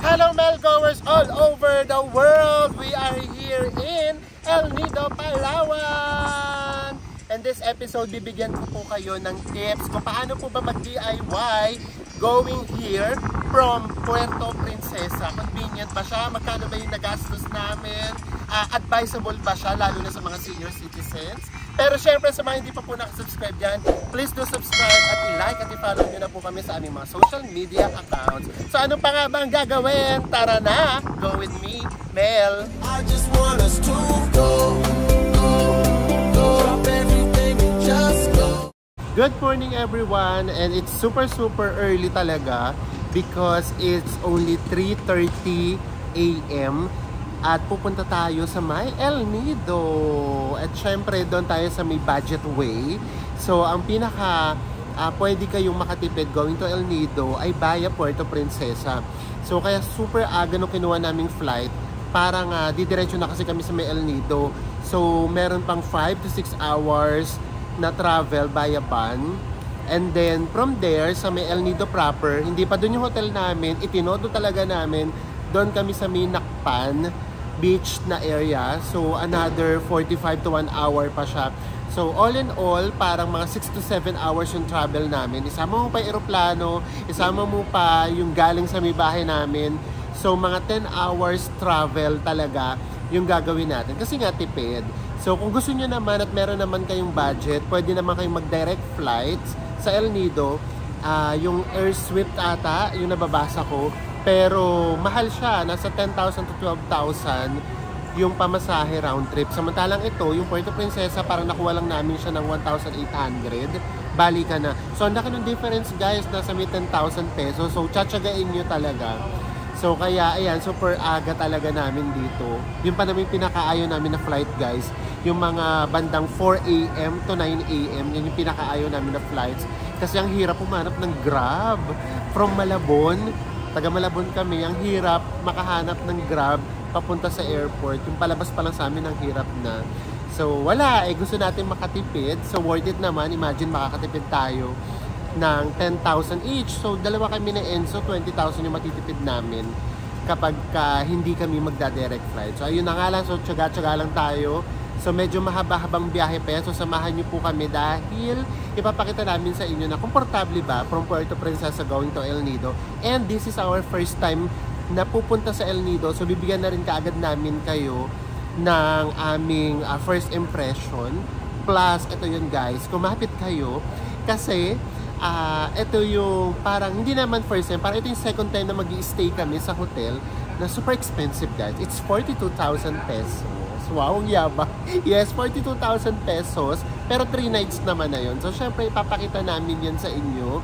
Hello Melgoers all over the world! We are here in El Nido, Palawan! And this episode, bibigyan ko po kayo ng tips kung paano po ba mag-DIY going here from Puerto Princesa. Convenient ba siya? Magkano ba yung nagastos namin? Advisable ba siya? Lalo na sa mga senior citizens. Pero syempre sa mga hindi pa po nakasubscribe dyan, please do subscribe at i-like at i-follow nyo na po kami sa aming mga social media accounts. So ano pa nga ba ang gagawin? Tara na! Go with me, Mel! I just want us to go, drop everything and just go. Good morning everyone, and it's super early talaga because it's only 3:30 AM. At pupunta tayo sa may El Nido. At syempre, doon tayo sa may budget way. So, ang pinaka pwede kayong makatipid going to El Nido ay via Puerto Princesa. So, kaya super aga nung kinuha naming flight. Parang didiretso na kasi kami sa may El Nido. So, meron pang 5 to 6 hours na travel via van. And then, from there, sa may El Nido proper, hindi pa doon yung hotel namin. Itinodo talaga namin. Doon kami sa may Nakpan beach na area. So, another 45 to 1 hour pa siya. So, all in all, parang mga 6 to 7 hours yung travel namin. Isama mo pa yung aeroplano, isama mo pa yung galing sa may bahay namin. So, mga 10 hours travel talaga yung gagawin natin. Kasi nga, tipid. So, kung gusto nyo naman at meron naman kayong budget, pwede naman kayong mag-direct flights sa El Nido. Yung Air Swift ata, yung nababasa ko. Pero mahal siya, nasa 10,000 to 12,000 yung pamasahe round trip. Samantalang ito, yung Puerto Princesa, parang nakuha lang namin siya ng 1,800. Bali ka na. So, ang laki ng difference guys, nasa may 10,000 pesos. So, tsatsagain nyo talaga. So, kaya, ayan, super aga talaga namin dito. Yung pa namin pinakaayaw namin na flight guys. Yung mga bandang 4 AM to 9 AM, yan yung pinakaayaw namin na flights. Kasi ang hirap pumanap ng Grab from Malabon. Taga Malabon kami, ang hirap makahanap ng Grab papunta sa airport. Yung palabas pa lang sa amin, ang hirap na. So, wala. Gusto natin makatipid. So, worth it naman. Imagine, makakatipid tayo ng 10,000 each. So, dalawa kami na Enzo, 20,000 yung matitipid namin kapag hindi kami magda-direct flight. So, ayun na nga lang. So, tsaga-tsaga lang tayo. So, medyo mahaba-habang biyahe pa yan. So, samahan nyo po kami dahil ipapakita namin sa inyo na komportable ba from Puerto Princesa going to El Nido. And this is our first time na pupunta sa El Nido. So, bibigyan na rin kaagad namin kayo ng aming first impression. Plus, ito yun guys, kumapit kayo kasi ito yung parang, hindi naman first time, parang ito yung second time na mag-i-stay kami sa hotel na super expensive guys. It's 42,000 pesos. Wow, ang yaba. Yes, 42,000 pesos. Pero 3 nights naman na yun. So, syempre, ipapakita namin yan sa inyo.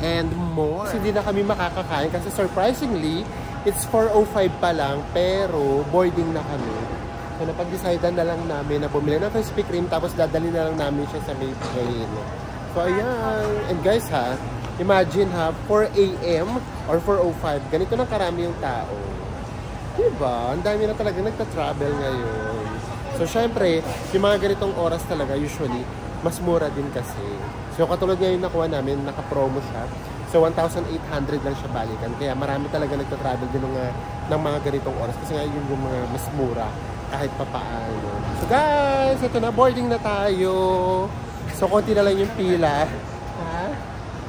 And more. Kasi hindi na kami makakakain. Kasi surprisingly, it's 4:05 pa lang. Pero, boarding na kami. So, napag-decidean na lang namin na bumili ng Krispy Kreme. Tapos, dadali na lang namin siya sa may train. So, ayan. And guys, ha, imagine ha, 4 AM or 4:05. Ganito na karami yung tao. Diba? Ang dami na talaga nagta-travel ngayon. So, syempre, yung mga ganitong oras talaga, usually, mas mura din kasi. So, katulad ngayon nakuha namin, naka-promo siya. So, 1,800 lang siya balikan. Kaya marami talaga nagta-travel din ng mga ganitong oras. Kasi nga yung mga mas mura, kahit papaano. So, guys, ito na, boarding na tayo. So, konti na lang yung pila. Ha?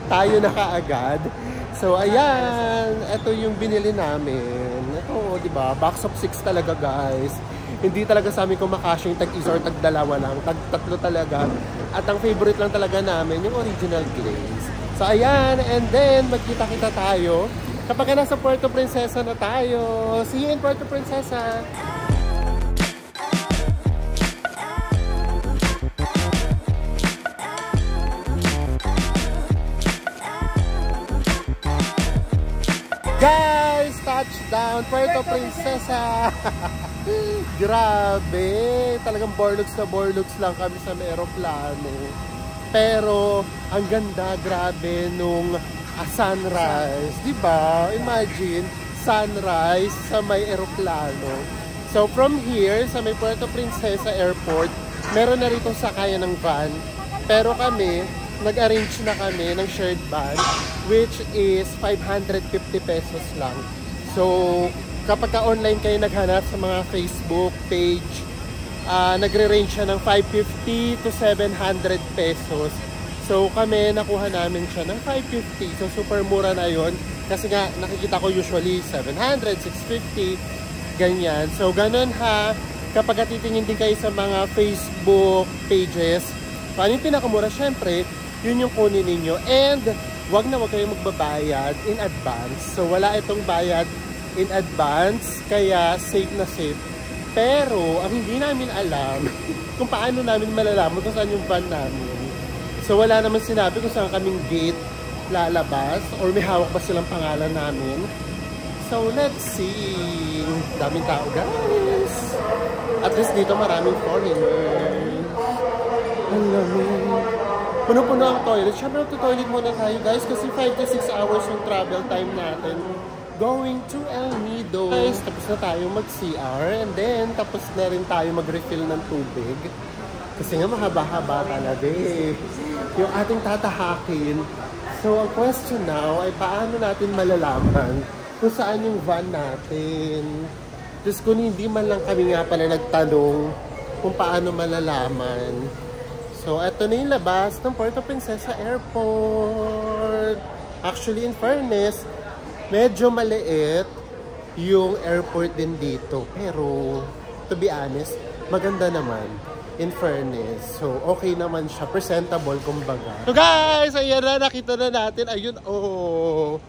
Tayo na kaagad. So, ayan. Ito yung binili namin. Ito, di ba? Box of 6 talaga, guys. Hindi talaga sa amin kumakasya yung tag-isa or tag-dalawa lang. Tag-tatlo talaga. At ang favorite lang talaga namin, yung original glaze. So, ayan. And then, magkita-kita tayo kapag nasa Puerto Princesa na tayo. See you in Puerto Princesa! Guys, touchdown Puerto Princesa. Grabe, talagang borlux na borlux lang kami sa may aeroplano. Pero ang ganda, grabe nung sunrise, 'di ba? Imagine sunrise sa may aeroplano. So from here sa may Puerto Princesa Airport, meron na rito sakayan ng van. Pero kami nag-arrange na kami ng shared van which is 550 pesos lang. So, kapag online kayo naghanap sa mga Facebook page, nagre-range siya ng 550 to 700 pesos. So, kami, nakuha namin siya ng 550. So, super mura na yon. Kasi nga, nakikita ko usually 700, 650, ganyan. So, ganun ha. Kapag titingin din kayo sa mga Facebook pages, paano yung pinakamura? Syempre, yun yung kunin ninyo. And, wag kayong magbabayad in advance. So, wala itong bayad in advance, kaya safe na safe. Pero, ang hindi namin alam, kung paano namin malalaman kung saan yung van namin. So, wala naman sinabi kung saan kaming gate lalabas or may hawak ba silang pangalan namin. So, let's see. Daming tao, guys. At least dito maraming foreigners. Alam mo. Puno-puno ang toilet. Siyempre, toilet muna tayo, guys, kasi 5 to 6 hours yung travel time natin. Going to El Nido. Guys, tapos na tayo mag-CR and then tapos na rin tayo mag-refill ng tubig. Kasi nga mahaba-haba talaga eh. Yung ating tatahakin. So, ang question now ay paano natin malalaman kung saan yung van natin. Just kung hindi man lang kami nga pala nagtanong kung paano malalaman. So, eto na yung labas ng Puerto Princesa Airport. Actually, in fairness, medyo maliit yung airport din dito. Pero, to be honest, maganda naman. In fairness. So, okay naman siya. Presentable, kumbaga. So, guys, ayan na. Nakita na natin. Ayun, oh.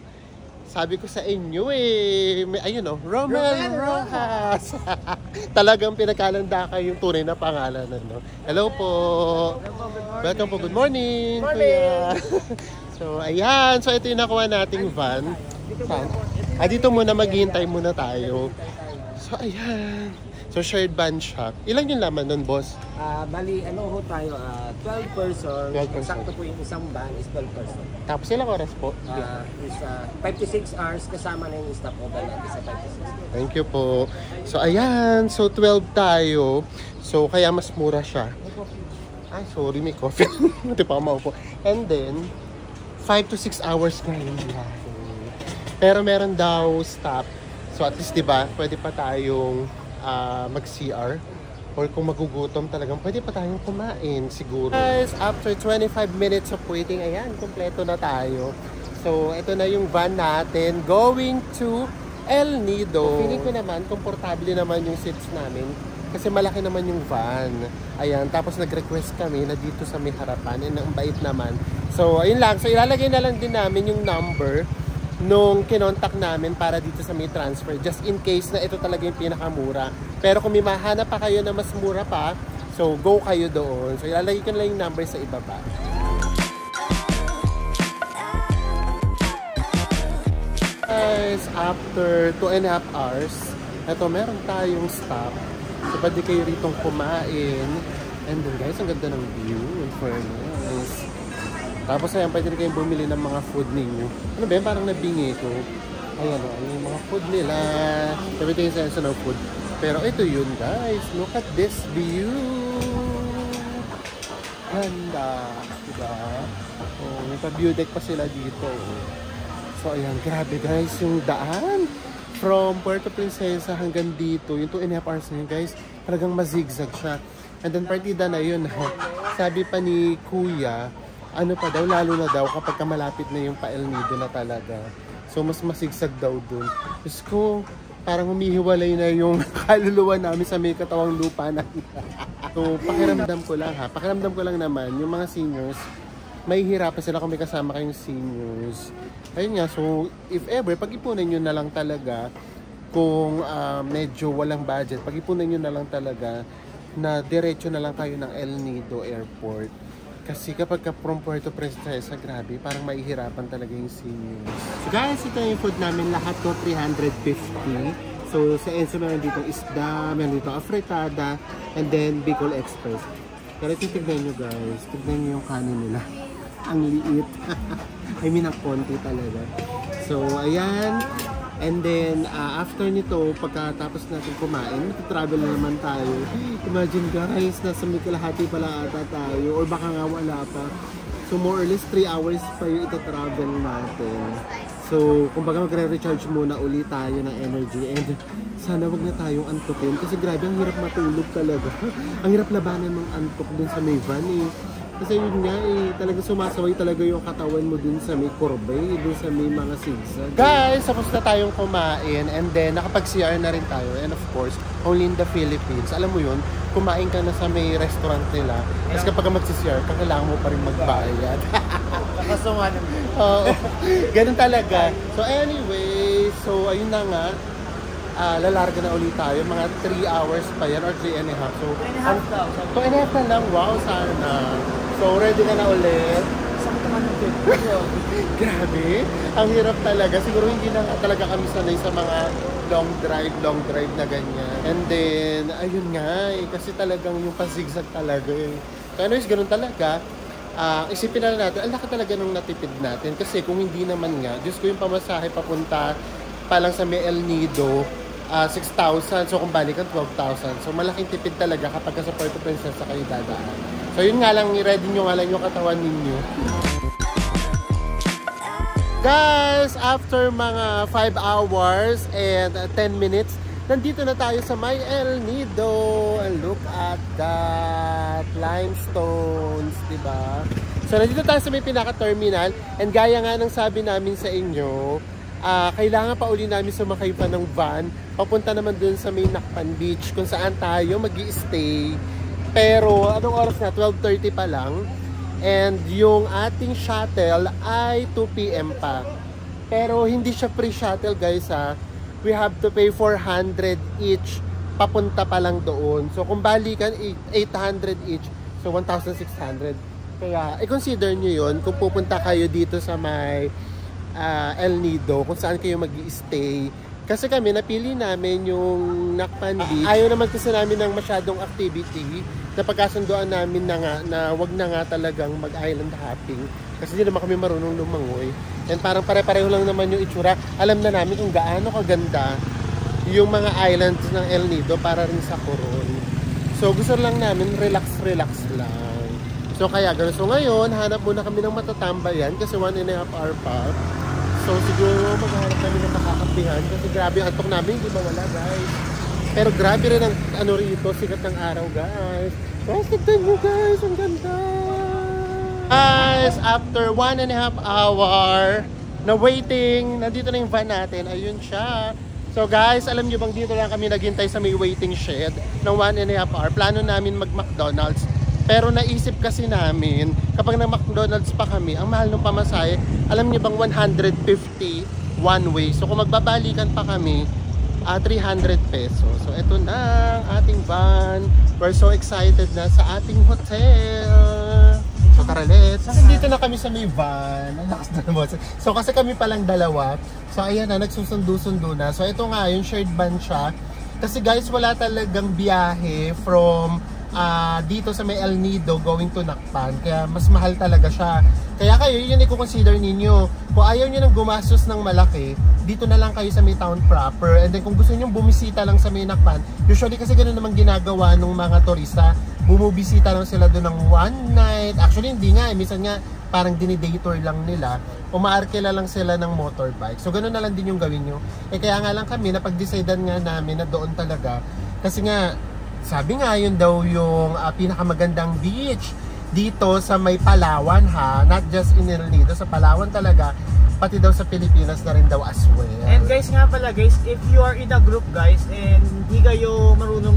Sabi ko sa inyo, eh. Ayun, oh. Romel Rojas. Talagang pinagkalandaka yung tunay na pangalan. No? Hello po. Welcome po. Good morning. Kuya. So, ayan. So, ito yung nakuha nating van. Saan? Dito muna. Maghihintay muna tayo. So, ayan. So, shared van siya. Ilan yung laman nun, boss? Bali, ano ho tayo, 12 person. 12 person. Sakto po yung isang van is 12 person. Tapos ilang oras po? Is 56 hours kasama na yung stopover natin sa 56. Thank you po. So, ayan. So, 12 tayo. So, kaya mas mura siya. Ay, sorry, may coffee. Hindi pa maupo. And then, 5 to 6 hours na yung biyahe. Pero meron daw stop. So, at least, diba, pwede pa tayong mag-CR or kung magugutom talagang pwede pa tayong kumain siguro. Guys, after 25 minutes of waiting, ayan, kompleto na tayo. So, ito na yung van natin going to El Nido. Feeling ko naman, komportable naman yung seats namin kasi malaki naman yung van. Ayan, tapos nag-request kami na dito sa may harapan and ang bait naman. So, ayun lang. So, ilalagay na lang din namin yung number nung kinontak namin para dito sa may transfer just in case na ito talaga yung pinakamura. Pero kung may mahanap pa kayo na mas mura pa, so go kayo doon. So ilalagay ko na lang yung number sa ibaba. Guys, after 2.5 hours, ito meron tayong stop. So pwede kayo ritong kumain. And then guys, ang ganda ng view. In fairness. Tapos ayan, pwede rin kayong bumili ng mga food ninyo. Ano ba yan? Parang nabingi ko. Ayan o, yung mga food nila. Everything is essential ng food. Pero ito yun guys. Look at this view. Ganda. Diba? Oh, may pa-view deck pa sila dito. So ayan, grabe guys. Yung daan. From Puerto Princesa hanggang dito. Yung 2.5 hours na yun guys. Talagang mazigzag siya. And then partida na yun. Sabi pa ni Kuya, ano pa daw, lalo na daw kapag malapit na yung El Nido na talaga. So, mas masigsag daw dun. Diyos ko, parang humihiwalay na yung kaluluwa namin sa may katawang lupa na. So, pakiramdam ko lang ha. Pakiramdam ko lang naman, yung mga seniors, may hirapan sila kung may kasama kayong seniors. Ayun nga, so, if ever, pag-ipunan nyo na lang talaga, kung medyo walang budget, pag-ipunan nyo na lang talaga, na diretso na lang kayo ng El Nido Airport. Kasi kapag from Puerto Princesa, grabe, parang maihirapan talaga yung seniors. So guys, ito yung food namin. Lahat ko 350. So sa Enzo meron dito isda, meron dito afritada, and then Bicol Express. Pero tignan nyo guys, tignan nyo yung kanin nila. Ang liit. I mean, ang konti talaga. So ayan. And then, after nito, pagkatapos natin kumain, travel na naman tayo. Imagine guys, nasa may kalahati pala ata tayo, or baka nga wala pa. So more or less 3 hours pa yung ita-travel natin. So, kumbaga magre-recharge muna ulit tayo ng energy and sana wag na tayong antukin kasi grabe ang hirap matulog talaga. Ang hirap labanan ng antok dun sa may van eh. Kasi yun nga eh, talaga sumasaway talaga yung katawan mo dun sa may kurbay, dun sa may mga zigzag. Guys, tapos na tayong kumain and then nakapag-CR na rin tayo and of course, only in the Philippines. Alam mo yun, kumain ka na sa may restaurant nila. Tapos kapag mag-CR, kailangan mo pa rin magbayad. Nakasama naman. Oo, ganun talaga. So anyway, so ayun na nga. Lalarga na ulit tayo. Mga 3 hours pa yan or 3 and a half. So, 2 and a half na lang. Wow, sana. So, ready ka na ulit. Grabe. Ang hirap talaga. Siguro hindi na talaga kami sanay sa mga long drive na ganyan. And then, ayun nga eh. Kasi talagang yung pasigzag talaga eh. So, anyways, ganun talaga. Isipin na natin, ang laki talaga nung natipid natin. Kasi kung hindi naman nga, Diyos ko yung pamasahe papunta pa lang sa may El Nido, 6,000. So, kung balikan, 12,000. So, malaking tipid talaga kapag sa Puerto Princesa kayo dadaan. So, yun nga lang, i-ready nyo nga lang yung katawan ninyo. Guys, after mga 5 hours and 10 minutes, nandito na tayo sa may El Nido. And look at that. Limestones, diba? So, nandito tayo sa may pinaka-terminal. And gaya nga ng sabi namin sa inyo, kailangan pa uli namin sumakay pa ng van papunta naman dun sa may Nakpan Beach kung saan tayo mag-i-stay. Pero anong oras na? 12:30 pa lang. And yung ating shuttle ay 2 PM pa. Pero hindi siya free shuttle guys ha. We have to pay 400 each papunta pa lang doon. So kung balikan 800 each. So 1,600. Kaya i-consider nyo yun kung pupunta kayo dito sa may El Nido, kung saan kayo mag-i-stay. Kasi kami, napili namin yung Nakpan Beach. Ayaw naman kasi namin ng masyadong activity. Napagkasunduan namin na nga, na wag na nga talagang mag-island hopping. Kasi hindi naman kami marunong lumangoy. And parang pare-pareho lang naman yung itsura. Alam na namin kung gaano kaganda yung mga islands ng El Nido para rin sa Coron. So gusto lang namin relax lang. So kaya gano'n. So ngayon, hanap muna kami ng matatambayan kasi 1.5 hour pa. So siguro maghanap namin ng makakapihan kasi grabe ang antok namin, hindi mawala guys. Pero grabe rin ang ano rito, sikat ng araw guys. Guys, tignan nyo guys, ang ganda. Guys, after 1.5 hour na waiting, nandito na yung van natin, ayun siya. So guys, alam nyo bang dito lang kami naghintay sa may waiting shed ng 1.5 hour. Plano namin mag-McDonald's. Pero naisip kasi namin, kapag nag-McDonald's pa kami, ang mahal ng pamasahe, alam niyo bang 150 one way. So kung magbabalikan pa kami, 300 pesos. So eto na ang ating van. We're so excited na sa ating hotel. So tara, let's. Dito na kami sa may van. So kasi kami palang dalawa. So ayan na, nagsusundo-sundo na. So ito nga, yung shared van siya. Kasi guys, wala talagang biyahe from dito sa may El Nido going to Nakpan, kaya mas mahal talaga siya. Kaya kayo, yun i-consider ninyo. Kung ayaw nyo nang gumastos ng malaki, dito na lang kayo sa may town proper. And then kung gusto nyo bumisita lang sa may Nakpan, usually kasi ganoon naman ginagawa ng mga turista, bumubisita lang sila doon ng one night. Actually hindi nga, minsan nga parang diniday tour lang nila, umaarkila lang sila ng motorbike. So ganoon na lang din yung gawin nyo. Kaya nga lang kami, napag-decidean nga namin na doon talaga. Kasi nga, sabi nga yun daw yung pinakamagandang beach dito sa may Palawan ha, not just in El Nido, sa Palawan talaga, pati daw sa Pilipinas na rin daw as well. And guys nga pala guys, if you are in a group guys and hindi kayo marunong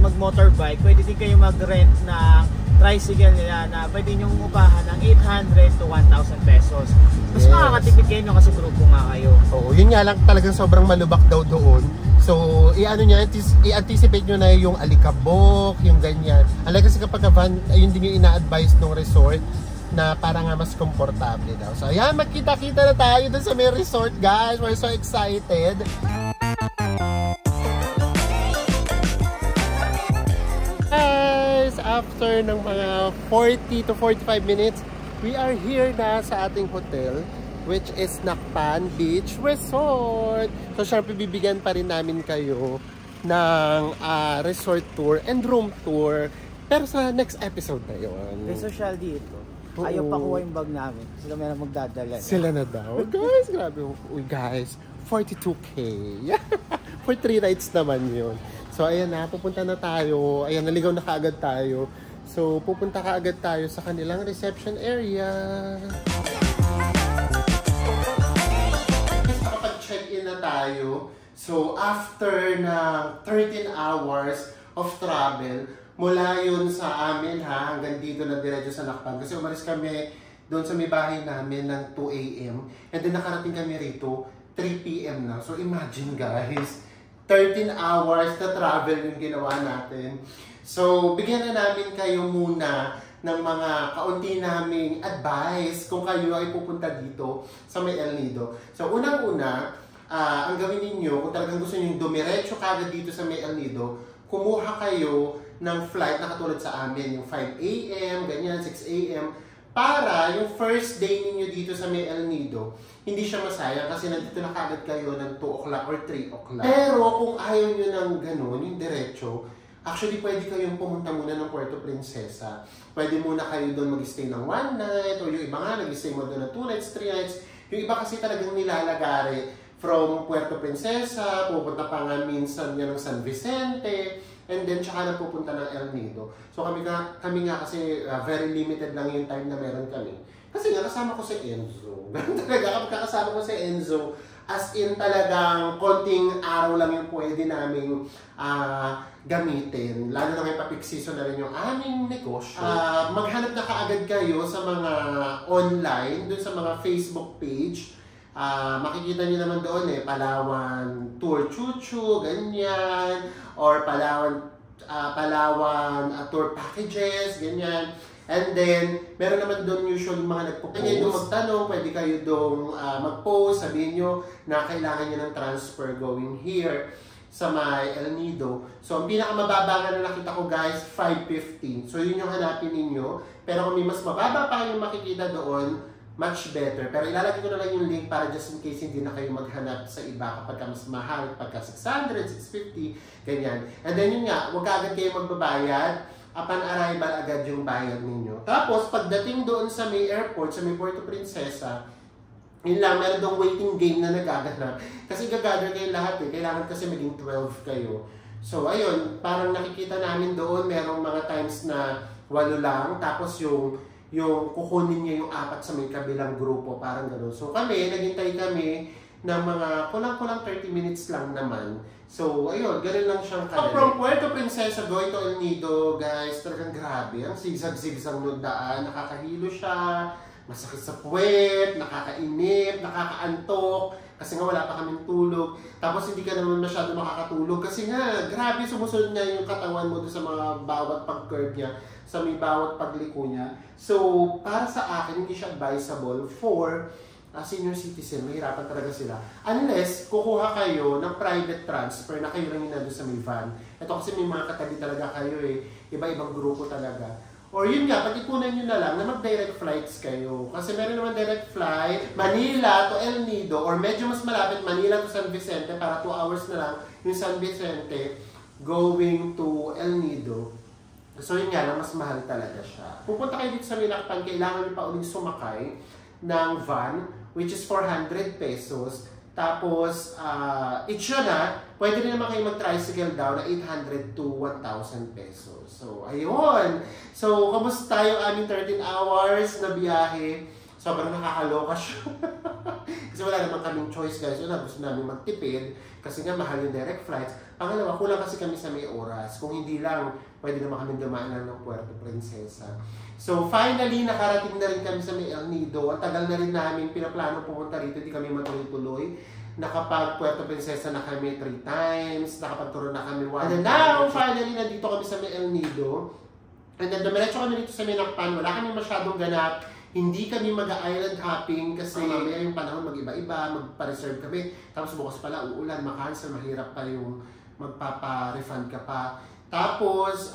mag-motorbike, pwede din kayo mag-rent ng tricycle nila na pwede nyong upahan ng 800 to 1,000 pesos. Mas makakatipid kayo no, kasi grupo nga kayo. Oo, yun nga lang talagang sobrang malubak daw doon. So, i-anticipate nyo na yung alikabok, yung ganyan. Alay kasi kapag van, ayun din yung ina-advise ng resort na para nga mas komportable daw. So, ayan, magkita-kita na tayo dun sa may resort, guys. We're so excited. Guys, after ng mga 40 to 45 minutes, we are here na sa ating hotel, which is Nakpan Beach Resort. So, syempre, bibigyan pa rin namin kayo ng resort tour and room tour. Pero sa next episode na yun. May social dito. Ayaw pa kuha yung bag namin. Sila meron magdadala. Sila na daw. Guys, grabe. Uy, guys, 42K. For 3 nights naman yun. So, ayan na. Pupunta na tayo. Ayan, naligaw na kaagad tayo. So, pupunta kaagad tayo sa kanilang reception area. Nakapag-check-in na tayo. So, after na 13 hours of travel, mula yun sa amin hanggang dito na diretso sa Lakpan. Kasi umalis kami doon sa may bahay namin ng 2 AM. And then nakarating kami rito 3 PM na. So, imagine guys, 13 hours na travel yung ginawa natin. So, bigyan na namin kayo muna ng mga kaunti naming advice kung kayo ay pupunta dito sa may El Nido. So, unang-una, ang gawin ninyo, kung talagang gusto nyo dumiretso kagad dito sa may El Nido, kumuha kayo ng flight na katulad sa amin, yung 5 AM, ganyan, 6 AM, para yung first day ninyo dito sa may El Nido, hindi siya masayang kasi nandito na kagad kayo ng 2 o'clock or 3 o'clock. Pero kung ayaw nyo ng ganun, yung diretso, actually pwede kayong pumunta muna ng Puerto Princesa. Pwede muna kayo doon mag-stay ng 1 night, o yung iba nga nag-stay mo doon ng 2 nights, 3 nights. Yung iba kasi talagang nilalagari from Puerto Princesa, pupunta pa nga minsan yan ng San Vicente, and then tsaka na pupunta ng El Nido. So kami nga kasi very limited lang yung time na meron kami. Kasi nga kasama ko si Enzo. Talaga kapag kasama ko si Enzo, as in talagang konting araw lang yung pwede naming gamitin. Lalo na ngayon pa-peak season na rin yung aming negosyo. Maghanap na kaagad kayo sa mga online, dun sa mga Facebook page. Makikita nyo naman doon Palawan Tour Chuchu, ganyan, or Palawan Tour Packages, ganyan. And then, meron naman doon usually mga nagpo-post. Pwede doon magtanong, pwede kayo doon mag-post, sabihin nyo na kailangan nyo ng transfer going here sa may El Nido. So, ang pinakamababa nga na nakita ko guys, 515. So, yun yung hanapin ninyo. Pero kung may mas mababa pa yung makikita doon, much better. Pero ilalagay ko na lang yung link para just in case hindi na kayo maghanap sa iba kapag mas mahal, pagka 600, 650, ganyan. And then yun nga, huwag agad kayo magbabayad. Upon arrival agad yung bayad ninyo. Tapos, pagdating doon sa may airport, sa may Puerto Princesa, yun lang, meron doong waiting game na nagaganap. Kasi gagather kayo lahat Kailangan kasi maging 12 kayo. So, ayun, parang nakikita namin doon, merong mga times na 8 lang. Tapos yung kukunin niya yung 4 sa may kabilang grupo, parang gano'n. So kami, naghintay kami ng mga kulang-kulang 30 minutes lang naman. So ayun, gano'n lang siyang kadali. From Puerto Princesa going to El Nido, guys, talagang grabe. Ang zigzag-zigzag ng daan, nakakahilo siya, masakit sa puwet, nakakainip, nakakaantok, kasi nga wala pa kaming tulog. Tapos hindi ka naman masyado makakatulog kasi nga, grabe, sumusunod niya yung katawan mo doon sa mga bawat pag-curve niya, sa may bawat pagliko niya. So, para sa akin, hindi siya advisable for senior citizen. Mahirapan talaga sila. Unless, kukuha kayo ng private transfer na kayo lang yung nandun sa may van. Ito kasi may mga katabi talaga kayo Iba-ibang grupo talaga. Or yun nga, pag-ipunan nyo na lang na mag-direct flights kayo. Kasi meron naman direct flight, Manila to El Nido, or medyo mas malapit, Manila to San Vicente, para 2 hours na lang yung San Vicente going to El Nido. So yun nga lang, mas mahal talaga siya. Pupunta kayo dito sa Lakpan, kailangan nyo pa uling sumakay ng van, which is 400 pesos. Tapos, each yun pwede rin naman kayo mag-tricycle down na 800 to 1,000 pesos. So, ayun. So, kamusta yung aming 13 hours na biyahe? Sobrang nakakaloka siya. Kasi wala naman kaming choice guys. Gusto namin magtipid kasi nga mahal yung direct flights. Pangalawa, kulang kasi kami sa may oras. Kung hindi lang, pwede naman kami dumaan ng Puerto Princesa. So finally, nakarating na rin kami sa may El Nido. At tagal na rin namin pinaplano pumunta rito. Hindi kami matuloy-tuloy. Nakapag Puerto Princesa na kami 3 times. Nakapagturo na kami 1 time. And now, finally, nandito kami sa may El Nido. And then, dumiretso kami dito sa may Lakpan. Wala kami masyadong ganap. Hindi kami mag-island hopping kasi mamaya yung panahon mag-iba-iba, magpa-reserve kami. Tapos bukas pala, uulan, makancel, mahirap pa yung magpapa-refund ka pa. Tapos,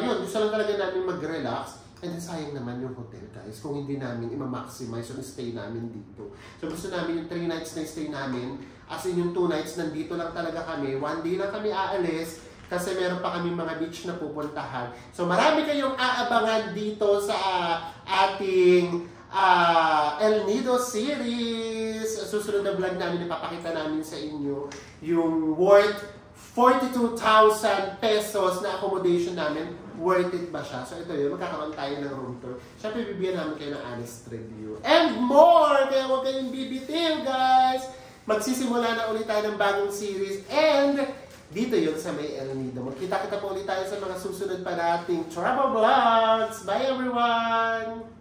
yun, gusto lang talaga namin mag-relax. And then sayang naman yung hotel guys, kung hindi namin ima-maximize yung stay namin dito. So gusto namin yung 3 nights na stay namin, as in yung 2 nights nandito lang talaga kami, 1 day lang kami aalis, kasi meron pa kami mga beach na pupuntahan. So marami kayong aabangan dito sa ating El Nido series. Susunod na vlog namin, ipapakita namin sa inyo yung worth 42,000 pesos na accommodation namin. Worth it ba siya? So ito yun, magkakaroon tayo ng room tour. Siyempre, bibigyan namin kayo ng honest review. And more! Kaya huwag kayong bibitiw, guys! Magsisimula na ulit tayo ng bagong series. And dito yun sa may El Nido. Magkita-kita po ulit tayo sa mga susunod pa nating travel vlogs. Bye, everyone!